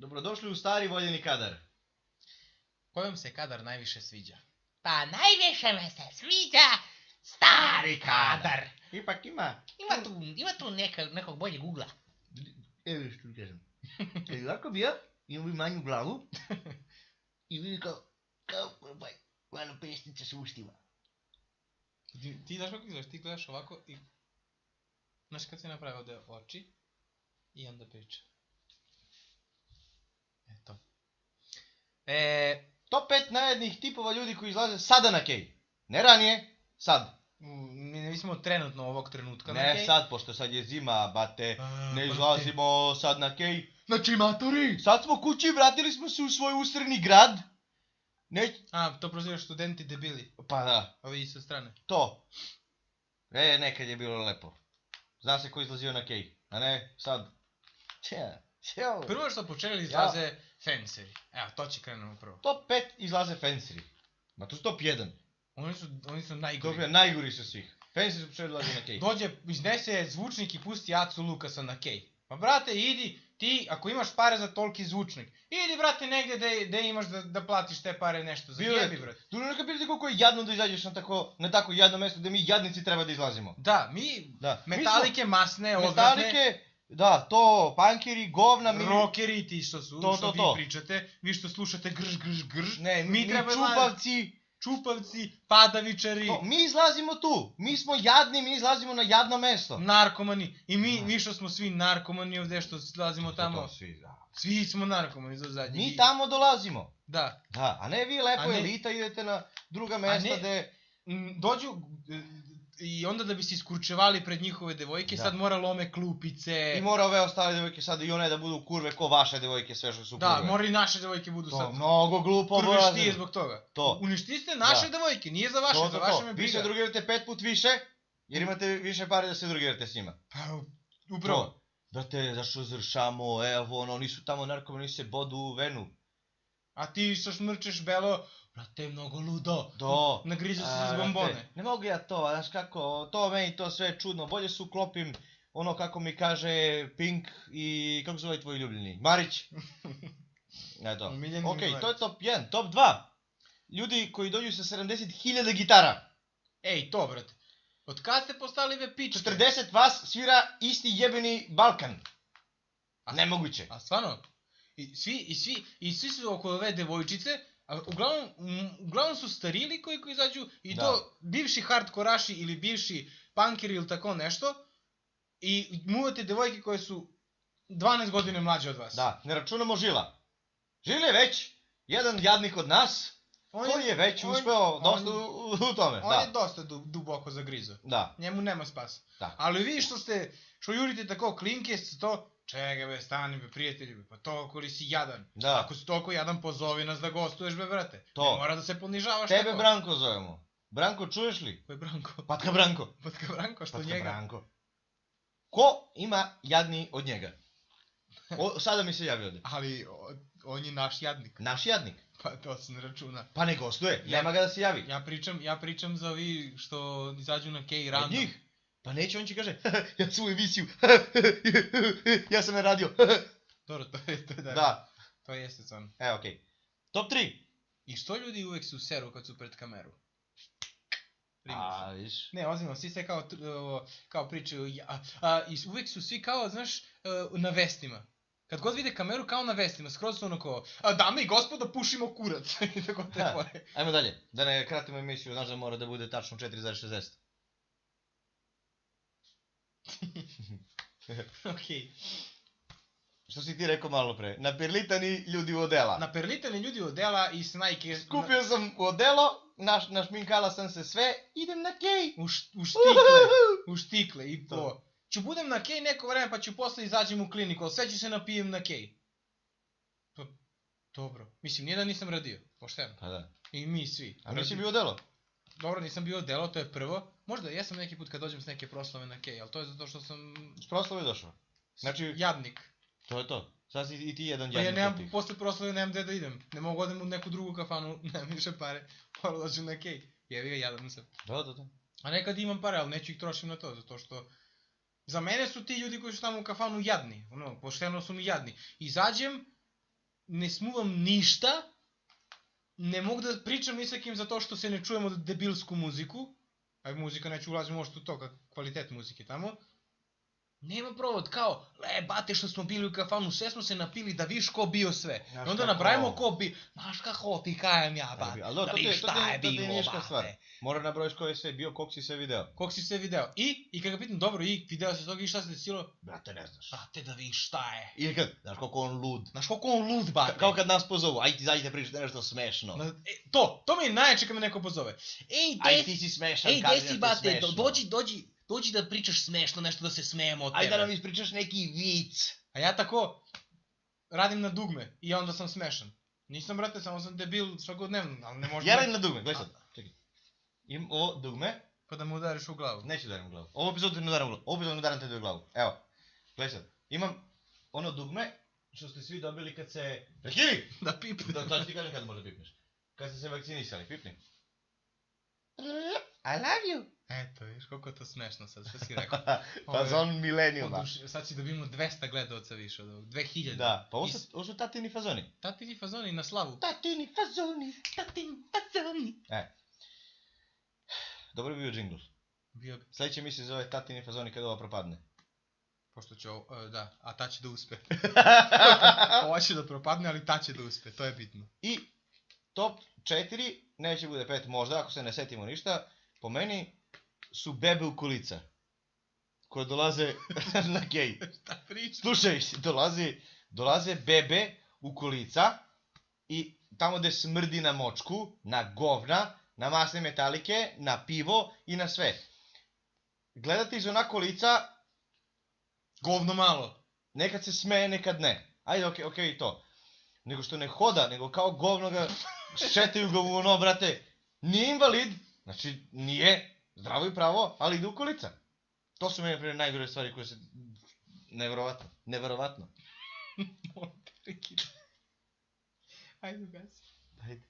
Dobrodošli u stari voljeni kadar. Koji vam se kadar najviše sviđa? Pa najviše me se sviđa stari kadar. Ipak ima. Ima tu nekog boljeg ugla. Evo što ti kažem. Kad je ovako bio, imao bi manju glavu i vidi kao malo pesnica sa ustima. Ti znaš kako izgledaš, ti gledaš ovako i... Znaš kad si napravio ovde oči i onda priča. Eto. Top 5 najjednijih tipova ljudi koji izlaze sada na kej. Ne ranije, sad. Mi smo trenutno ovog trenutka na Ne kej. sad, pošto sad je zima, bate. Ne brate. izlazimo sad na kej. Znači matori! Sad smo kući i vratili smo se u svoj ustreni grad. To prozivaš studenti debili. Pa da, Ovi sa strane. to. Nekad je bilo lepo. Zna se ko izlazio na kej, a ne sad. Ćeo. Prvo što počeli izlaze Fenceri. Evo, to će krenemo prvo. Top 5 izlaze Fenceri. Ma to su top 1. Oni su najgori. Najgori su svih. Fenceri su počeli izlaze na kej. Dođe, iznese zvučnik i pusti Acu Lukasa na kej. Pa brate, idi, ti, ako imaš pare za toliki zvučnik, idi brate negdje gde imaš da platiš te pare nešto, za jebi brate. Tu neka vidite koliko je jadno da izađeš na tako jadno mesto gde mi jadnici treba da izlazimo. Da, metalike masne, odvratne, metalike, da, to, punkeri, govna, rockeri ti što su, što vi to. pričate, vi što slušate grž, ne, mi treba čupavci, padavičari, mi izlazimo tu, mi smo jadni, mi izlazimo na jadno mesto. Narkomani, i mi što smo svi narkomani ovdje što izlazimo tamo, svi smo narkomani za zadnje. Mi tamo dolazimo. Da. Da, a ne vi lepo elita idete na druga mesta gde... Dođu i onda da bi se iskurčevali pred njihove devojke, sad mora lome klupice. I mora ove ostale devojke sad i one da budu kurve ko vaše devojke, sve što su kurve. Da, mora i naše devojke budu sad. To, mnogo glupo. Kurve štije zbog toga. Uništiste naše devojke, nije za vaše, za vaše me briga. Vi se drugirate 5 put više, jer imate više pare da se drugirate s njima. Pa, upravo. Brate, zašto zršamo, evo, oni su tamo narkomani, se bodu u venu. A ti što šmrčeš belo, brate, mnogo ludo. Nagriđa se za bombone. Ne mogu ja to, znaš kako, to meni to sve čudno. Bolje se uklopim ono kako mi kaže Pink i kako zove tvoj ljubljeni? Marić. Eto. Ok, to je top 1. Top 2. Ljudi koji dođu sa 70.000 gitara. Ej, to brate. Od kada ste postali ve pičke? 40 vas svira isti jebeni Balkan. Nemoguće. A stvarno? I svi su oko ove devojčice, a uglavnom su starili koji izađu i to bivši hardkoraši ili bivši punkeri ili tako nešto i muvate devojke koje su 12 godine mlađe od vas. Da, ne računamo Žila. Žil je već jedan jadnik od nas koji je već uspeo dosta u tome. On je dosta duboko zagrizo. Da. Njemu nema spasa. Ali vi što jurite tako klinke ste to... Čekaj be, stani be, prijatelji be, pa toliko li si jadan? Ako si toliko jadan, pozovi nas da gostuješ be, brate. Ne mora da se ponižavaš tako. Tebe Branko zovemo. Branko, čuješ li? Ko je Branko? Patka Branko. Patka Branko, što njega? Patka Branko. Ko ima jadniji od njega? Sada mi se javi ovde. Ali, on je naš jadnik. Naš jadnik? Pa to se ne računa. Pa ne gostuje, nema ga da se javi. Ja pričam za ovi što izađu na kej random. Od njih? Pa neće, on će kaže, ja sam u emisiju, ja sam na radio. Dobro, to je da. Da. To jeste stvarno. Okej. Top 3. I što ljudi uvek su seru kad su pred kameru? Viš. Ne, ozbiljno, svi se kao pričaju, i uvek su svi kao, znaš, na vestima. Kad god vide kameru kao na vestima, skroz su ono kao, dame i gospodo, pušimo kurac. Ajmo dalje, da ne kratimo emisiju, znaš da mora da bude tačno 4,60. Okej. Što si ti rekao malo pre, naperlitani ljudi u odela. Naperlitani ljudi u odela i snajke... Skupio sam u odelo, našminkala sam se sve, idem na kej. U štikle i to. Ću budem na kej neko vreme pa ću posle izađem u kliniku, ali sve ću se napijem na kej. Pa, dobro. Mislim, nije da nisam radio, pošteno. Pa da. I mi svi. A nisi bio odelo? Dobro, nisam bio delo, to je prvo. Možda jesam neki put kad dođem s neke proslave na kej, ali to je zato što sam... S proslave došao? Znači... Jadnik. To je to. Sad si i ti jedan jadnik. Pa ja nemam, posle proslave nemam gde da idem. Ne mogu odem u neku drugu kafanu, nemam više pare. Moram dođem na kej. Jevi ga, jadan sam. Da. A nekad imam pare, ali neću ih trošim na to, zato što... Za mene su ti ljudi koji su tamo u kafanu jadni. Pošteno su mi jadni. Izađem, не смувам ништа, не мог да причам ни с ким затоа што се не чуемо дебилску музику, а музика не ќе улазим още тоа, квалитет музики тамо. Нема провод, као, бате што смо били у кафану, се смо се напили да виш ко био све. И онда направимо ко би, знаеш како ти кајам ја, бате, да виш šta е било, бате. Мора наброиш кој е све био, колку си се видео. Колку си се видео. И кога питам, добро, и видео се тоги шта се десило? Брате, не знаш. Брате, да виш šta е. Или кад, знаеш колку он луд. Знаеш колку он луд, бате. Као кад нас позову, ај ти зајде причате нешто смешно. То ми е најаче кога ме некој позове. Ај ти си смешан, кажи нешто смешно. Доđi да причаш смешно, нещо да се смееме од тебе. Ајде да ми испричаш неки виц. А ја тако радим на дугме и ја онда сам смешан. Нисам, брате, само сам дебил свакодневно, али не може. Ја радим на дугме, гледај сад. Чекај. Им о дугме, па да му удариш у главу. Не ќе ударим у главу. Ово епизод не ударам у главу. Ово епизод не ударам тебе у главу. Ево. Гледај сад. Имам оно дугме што сте сви добили кад се прекини да пипне. Да ти кажам кад може да пипнеш. Кад се вакцинисали, пипни. I love you. Ето, виж колко е то смешно sad, што си рекол. Фазон милениума. Сад си добимо 200 гледалца више, 2000. Да, па ово су татини фазони. Татини фазони на славу. Татини фазони. Добро био джингл. Следеće ми се зове татини фазони кад ова пропадне. Пошто ќе, да, а та ќе да успе. Ова ќе да пропадне, али та ќе да успе, тоа е битно. И топ 4, не ќе буде 5 можда, ако се не сетимо ништа, по мени су бебе у колица. Кои долазе на геј. Слушај, долазе бебе у колица и тамо де смрди на мочку, на говна, на масне металике, на пиво и на све. Гледате из она колица, говно мало. Некад се смее, некад не. Ајде, окей, и то. Него што не хода, него као говно ga шетају го во оно, брате. Nije invalid, znači nije zdravo i pravo, ali ide u kolica. To su meni najgore stvari koje se... Neverovatno. Ajde, gasi. Ajde.